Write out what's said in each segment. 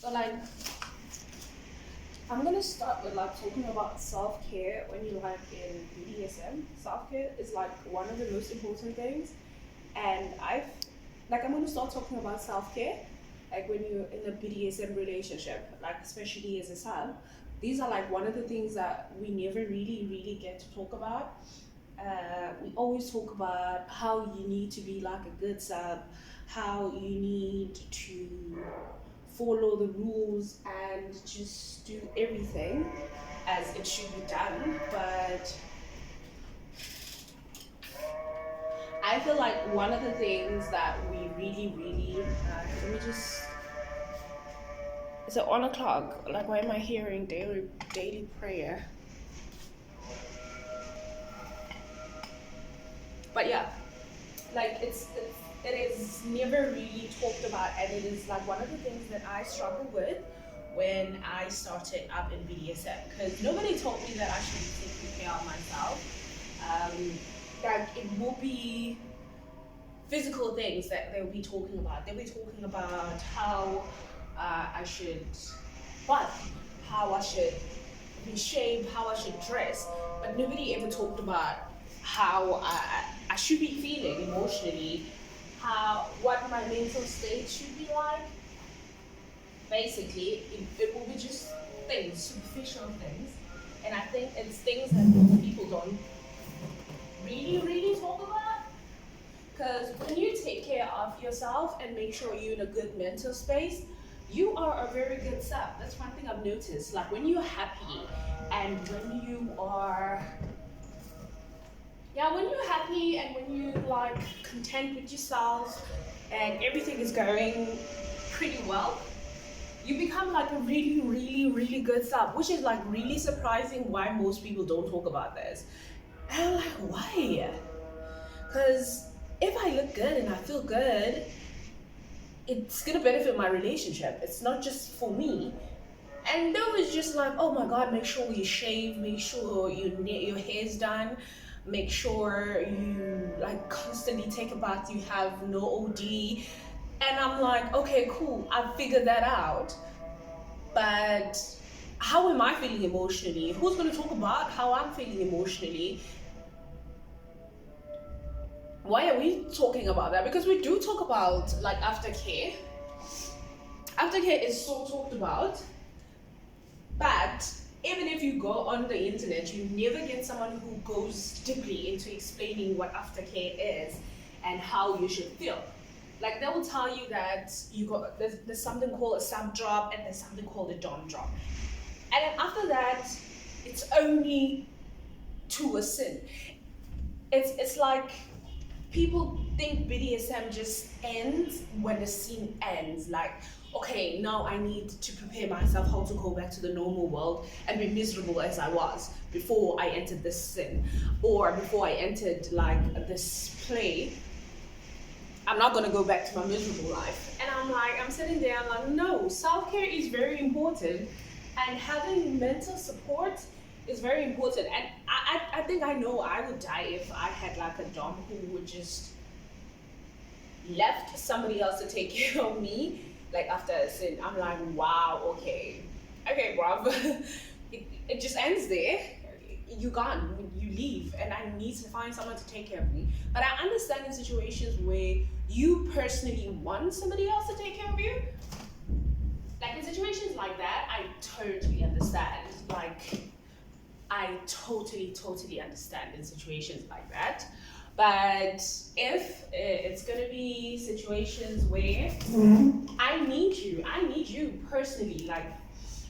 So like I'm gonna start with like talking about self-care when you like in BDSM. Self-care is like one of the most important things. And I'm gonna start talking about self-care, like when you're in a BDSM relationship, like especially as a sub. These are like one of the things that we never really get to talk about. We always talk about how you need to be like a good sub, how you need to follow the rules and just do everything as it should be done. But I feel like one of the things that we really let me just it's at 1 o'clock. Like, why am I hearing daily prayer? But yeah, like it is never really talked about, and it is like one of the things that I struggle with when I started up in BDSM, because nobody told me that I should be taking care of myself. Like it will be physical things that they'll be talking about. They'll be talking about how I should bath, how I should be shaved, how I should dress, but nobody ever talked about how I should be feeling emotionally, what my mental state should be like. Basically, it will be just things, superficial things, and I think it's things that most people don't really talk about. Because when you take care of yourself and make sure you're in a good mental space, you are a very good sub. That's one thing I've noticed. Like when you're happy and when you are, yeah, when you're happy and when you like content with yourself and everything is going pretty well, you become like a really good sub, which is like really surprising why most people don't talk about this. And I'm like, why? Because if I look good and I feel good, it's gonna benefit my relationship. It's not just for me. And that was just like, oh my god, make sure you shave, make sure your hair's done, make sure you like constantly take a bath, you have no OD. And I'm like, okay, cool, I figured that out. But how am I feeling emotionally? Who's gonna talk about how I'm feeling emotionally? Why are we talking about that? Because we do talk about like aftercare. Aftercare is so talked about, but even if you go on the internet, you never get someone who goes deeply into explaining what aftercare is and how you should feel. Like they will tell you that there's something called a sub drop and there's something called a dom drop, and then after that, it's only to a sin. It's like people think BDSM just ends when the scene ends. Like, okay, now I need to prepare myself how to go back to the normal world and be miserable as I was before I entered this sin, or before I entered like this play. I'm not gonna go back to my miserable life. And I'm sitting there, I'm like, no, self-care is very important, and having mental support is very important. And I think I know I would die if I had like a dom who would just left somebody else to take care of me, like after a sin. I'm like, wow, okay, bruv. it just ends there. You gone, you leave, and I need to find someone to take care of me. But I understand in situations where you personally want somebody else to take care of you. Like in situations like that, I totally understand. Like, I totally understand in situations like that. But if it's gonna be situations where I need you personally. Like,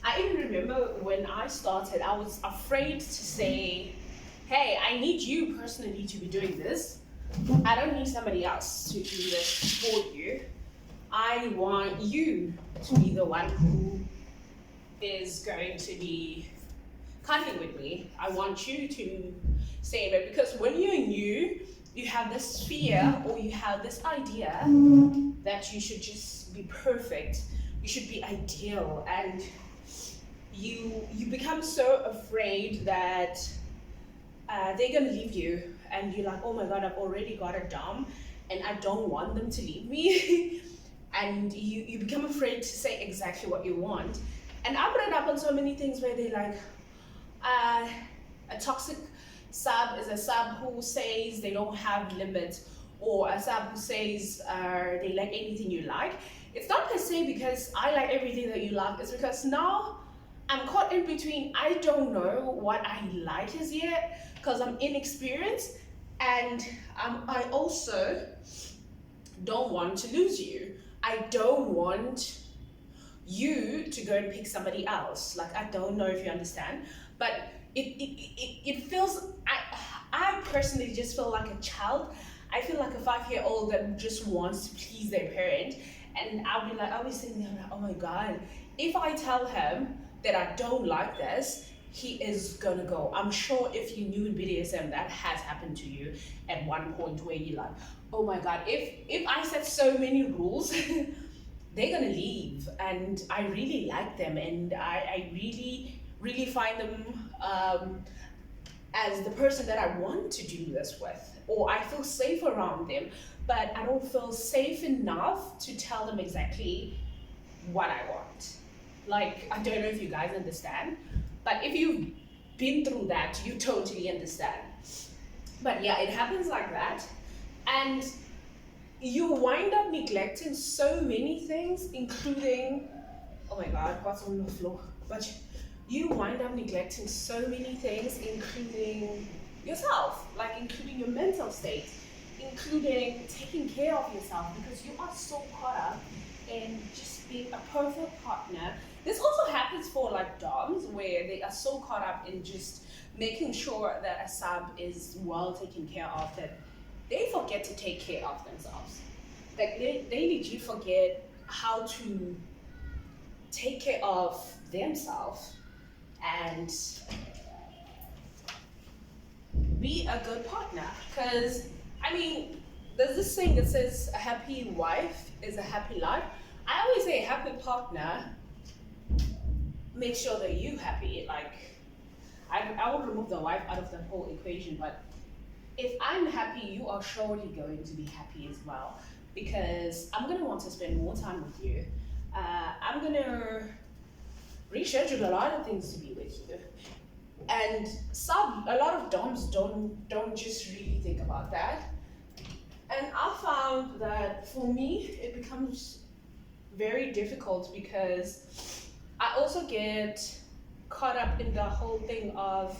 I even remember when I started, I was afraid to say, hey, I need you personally to be doing this. I don't need somebody else to do this for you. I want you to be the one who is going to be cuddling with me. I want you to say that, because when you're new, you have this fear or you have this idea that you should just be perfect, you should be ideal, and you become so afraid that they're gonna leave you, and you're like, oh my god, I've already got a dom and I don't want them to leave me. and you become afraid to say exactly what you want. And I brought it up on so many things where they like, a toxic sub is a sub who says they don't have limits, or a sub who says they like anything you like. It's not per se because I like everything that you like, it's because now I'm caught in between. I don't know what I like as yet because I'm inexperienced, and I also don't want to lose you. I don't want you to go and pick somebody else. Like, I don't know if you understand, but it feels, I personally just feel like a child. I feel like a 5-year-old that just wants to please their parent. And I'll be sitting there like, oh my God, if I tell him that I don't like this, he is gonna go. I'm sure if you knew in BDSM, that has happened to you at one point where you're like, oh my God, if I set so many rules, they're gonna leave. And I really like them, and I really, really find them as the person that I want to do this with, or I feel safe around them, but I don't feel safe enough to tell them exactly what I want. Like, I don't know if you guys understand, but if you've been through that, you totally understand. But yeah, it happens like that, and you wind up neglecting so many things, including, oh my God, what's on the floor? But you wind up neglecting so many things, including yourself, like including your mental state, including taking care of yourself, because you are so caught up in just being a perfect partner. This also happens for like doms, where they are so caught up in just making sure that a sub is well taken care of that they forget to take care of themselves. Like they legit forget how to take care of themselves and be a good partner. Because, I mean, there's this saying that says a happy wife is a happy life. I always say a happy partner makes sure that you happy. Like, I would remove the wife out of the whole equation, but if I'm happy, you are surely going to be happy as well, because I'm gonna want to spend more time with you. I'm gonna reschedule a lot of things to be with you. And a lot of doms don't just really think about that. And I found that for me, it becomes very difficult because I also get caught up in the whole thing of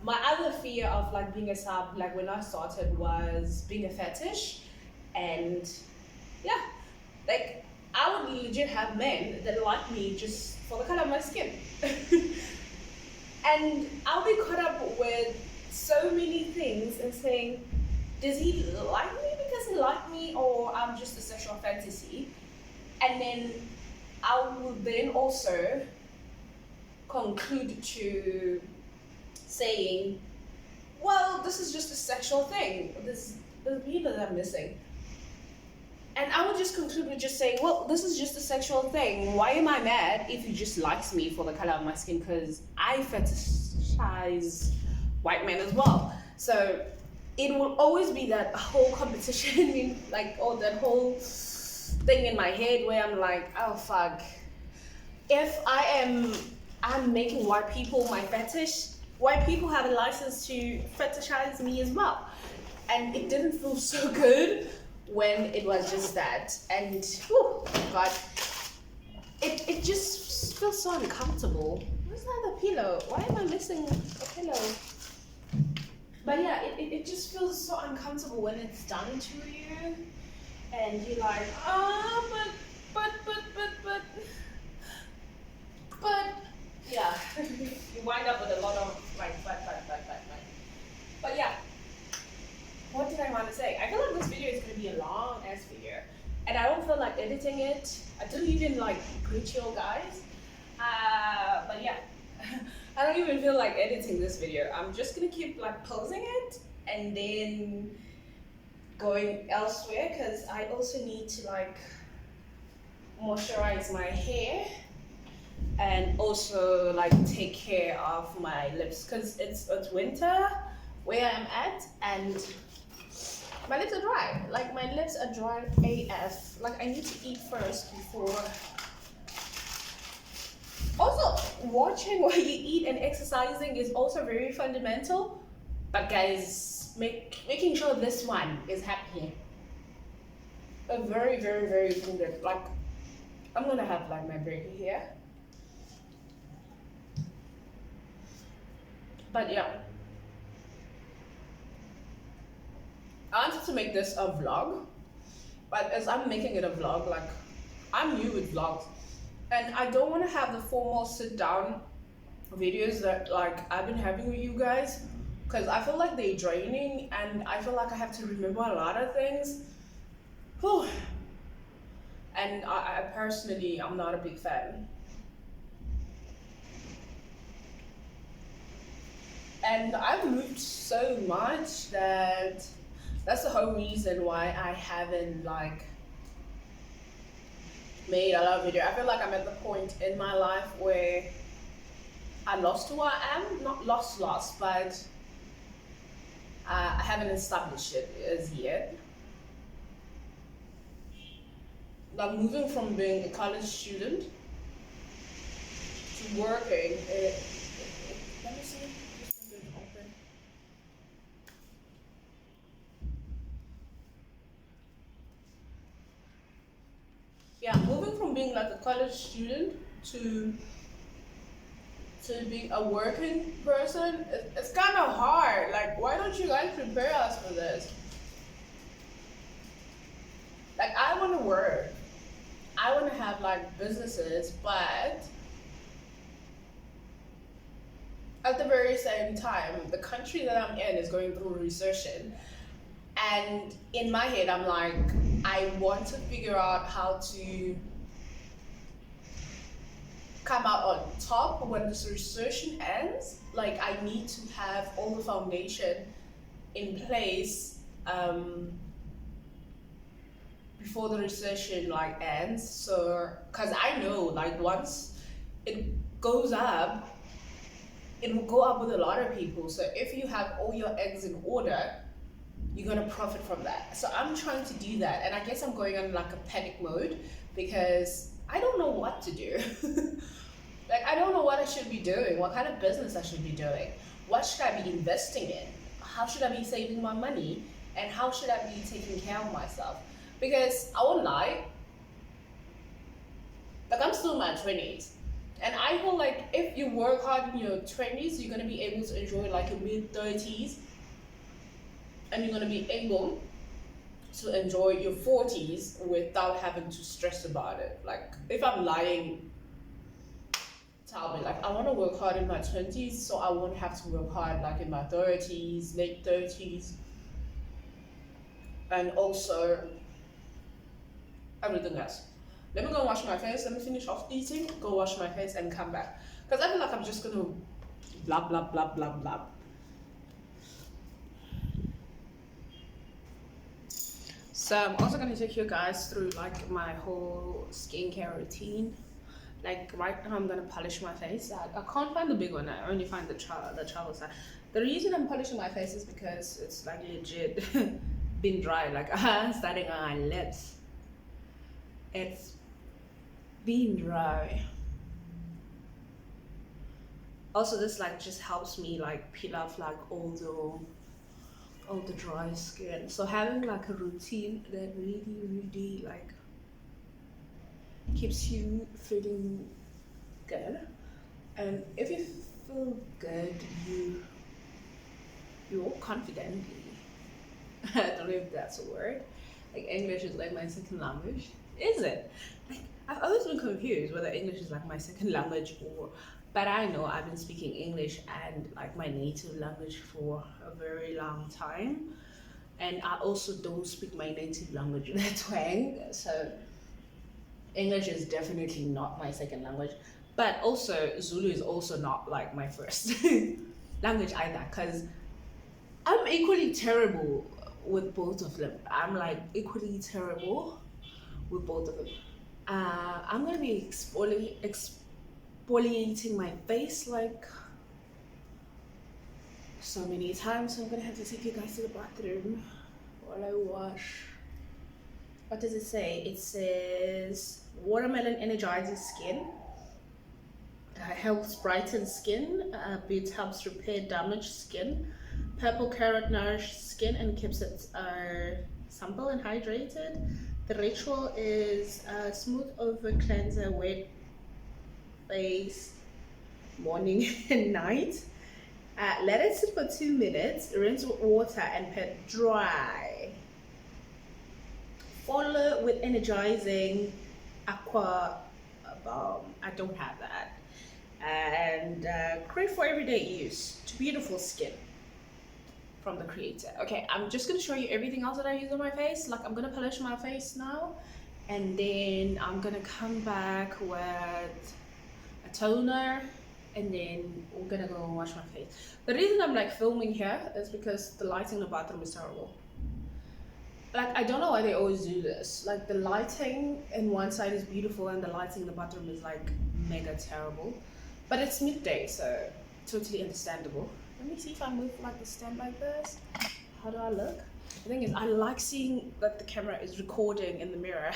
my other fear of like being a sub, like when I started, was being a fetish. And yeah, like I would legit have men that like me just for the color of my skin. And I'll be caught up with so many things and saying, does he like me because he liked me, or I'm just a sexual fantasy? And then I will then also conclude to saying, well, this is just a sexual thing. There's people that I'm missing. And I would just conclude with just saying, well, this is just a sexual thing. Why am I mad if he just likes me for the color of my skin? Because I fetishize white men as well. So it will always be that whole competition, like, or that whole thing in my head where I'm like, oh fuck. If I'm making white people my fetish, white people have a license to fetishize me as well. And it didn't feel so good when it was just that. And whew, God, it just feels so uncomfortable. Where's the other pillow? Why am I missing a pillow? But yeah, it just feels so uncomfortable when it's done to you, and you're like, oh, but yeah, you wind up with a lot of like, but yeah. What did I want to say? I feel like this video is going to be a long ass video, and I don't feel like editing it. I don't even like pre-chill, guys. But yeah, I don't even feel like editing this video. I'm just gonna keep like pausing it and then going elsewhere, because I also need to like moisturize my hair and also like take care of my lips, because it's winter where I'm at, and my lips are dry. Like my lips are dry AF. Like I need to eat first before. Also, watching what you eat and exercising is also very fundamental. But guys, making sure this one is happy. A very, very, very important. Like I'm gonna have like my burger here. But yeah. I wanted to make this a vlog, but as I'm making it a vlog, like I'm new with vlogs, and I don't want to have the formal sit down videos that like I've been having with you guys, because I feel like they're draining, and I feel like I have to remember a lot of things. Whew. And I personally, I'm not a big fan. And I've moved so much that that's the whole reason why I haven't like made a lot of video. I feel like I'm at the point in my life where I lost who I am. Not lost, but I haven't established it as yet. Like moving from being a college student to working, let me see. Yeah, moving from being like a college student to being a working person, it's kind of hard. Like, why don't you guys prepare us for this? Like, I want to work. I want to have like businesses, but at the very same time, the country that I'm in is going through a recession. And in my head, I'm like, I want to figure out how to come out on top when this recession ends. Like, I need to have all the foundation in place before the recession like ends. So, cause I know like once it goes up, it will go up with a lot of people. So if you have all your eggs in order, you're gonna profit from that. So I'm trying to do that, and I guess I'm going on like a panic mode because I don't know what to do. Like I don't know what I should be doing, what kind of business I should be doing, what should I be investing in, how should I be saving my money, and how should I be taking care of myself? Because I won't lie, like I'm still in my 20s. And I feel like if you work hard in your 20s, you're gonna be able to enjoy like your mid 30s, and you're gonna be able to enjoy your 40s without having to stress about it. Like if I'm lying, tell me. Like I want to work hard in my 20s, so I won't have to work hard like in my 30s, late 30s, and also everything else. Let me go wash my face. Let me finish off eating, go wash my face, and come back. Because I feel like I'm just gonna blah blah blah blah blah. So I'm also gonna take you guys through like my whole skincare routine. Like right now I'm gonna polish my face. I can't find the big one, I only find the travel size. The reason I'm polishing my face is because it's like legit been dry. Like I'm starting on my lips. It's been dry. Also this like just helps me like peel off like all the dry skin. So having like a routine that really like keeps you feeling good, and if you feel good, you walk confidently. I don't know if that's a word. Like English is like my second language. Is it? Like I've always been confused whether English is like my second language or, but I know I've been speaking English and like my native language for a very long time, and I also don't speak my native language in that twang. So English is definitely not my second language, but also Zulu is also not like my first language either, because I'm equally terrible with both of them. I'm like equally terrible with both of them. I'm gonna be exfoliating my face like so many times, so I'm gonna have to take you guys to the bathroom while I wash. What does it say? It says watermelon energizes skin, helps brighten skin, beet helps repair damaged skin, purple carrot nourishes skin and keeps it supple and hydrated. The ritual is smooth over cleanser, wet face, morning and night. Let it sit for 2 minutes, rinse with water and pat dry. Follow with energizing aqua balm. I don't have that. And great for everyday use. To beautiful skin from the creator. Okay, I'm just gonna show you everything else that I use on my face. Like, I'm gonna polish my face now, and then I'm gonna come back with a toner, and then we're gonna go and wash my face. The reason I'm like filming here is because the lighting in the bathroom is terrible. Like, I don't know why they always do this. Like, the lighting in one side is beautiful and the lighting in the bathroom is like mega terrible. But it's midday, so totally understandable. Let me see if I move like the stand like this. How do I look? The thing is, I like seeing that the camera is recording in the mirror.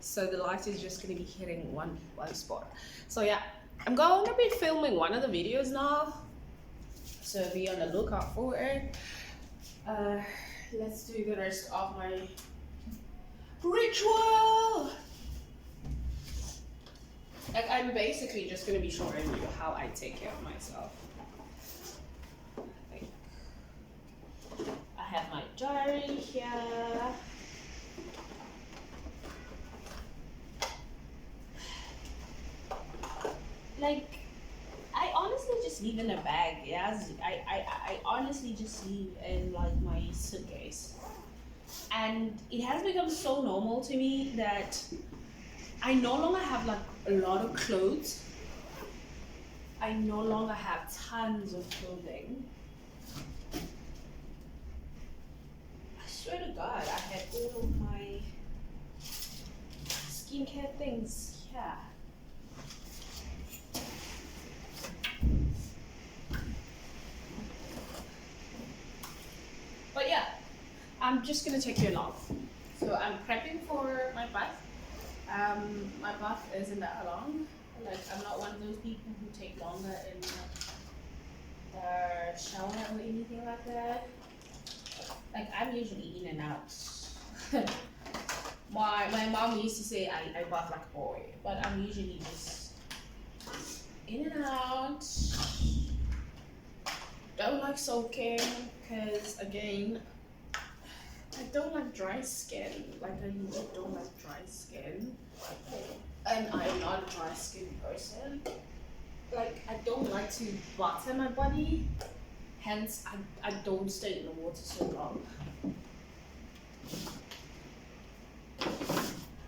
So the light is just gonna be hitting one spot. So yeah, I'm gonna be filming one of the videos now. So be on the lookout for it. Let's do the rest of my ritual. Like, I'm basically just gonna be showing you how I take care of myself. I have my diary here. Like, I honestly just leave in a bag. Yeah, I honestly just leave in like my suitcase, and it has become so normal to me that I no longer have like a lot of clothes. I no longer have tons of clothing. I swear to God, I had all of my skincare things here. But yeah, I'm just gonna take you along. So I'm prepping for my bath. My bath isn't that long. Like, I'm not one of those people who take longer in the shower or anything like that. Like, I'm usually in and out. my mom used to say I bath like a boy, but I'm usually just in and out. Don't like soaking because, again, I don't like dry skin. Like, I really don't like dry skin. And I'm not a dry skin person. Like, I don't like to butter my body. Hence, I don't stay in the water so long.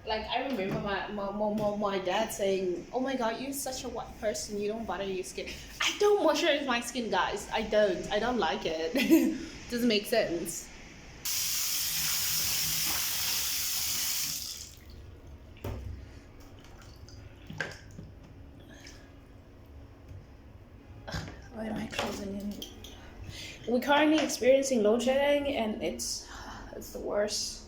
Like, I remember my dad saying, "Oh my God, you're such a white person. You don't butter your skin." I don't moisturize my skin, guys. I don't like it. Doesn't make sense. Why am I closing in? We're currently experiencing load shedding, and it's the worst.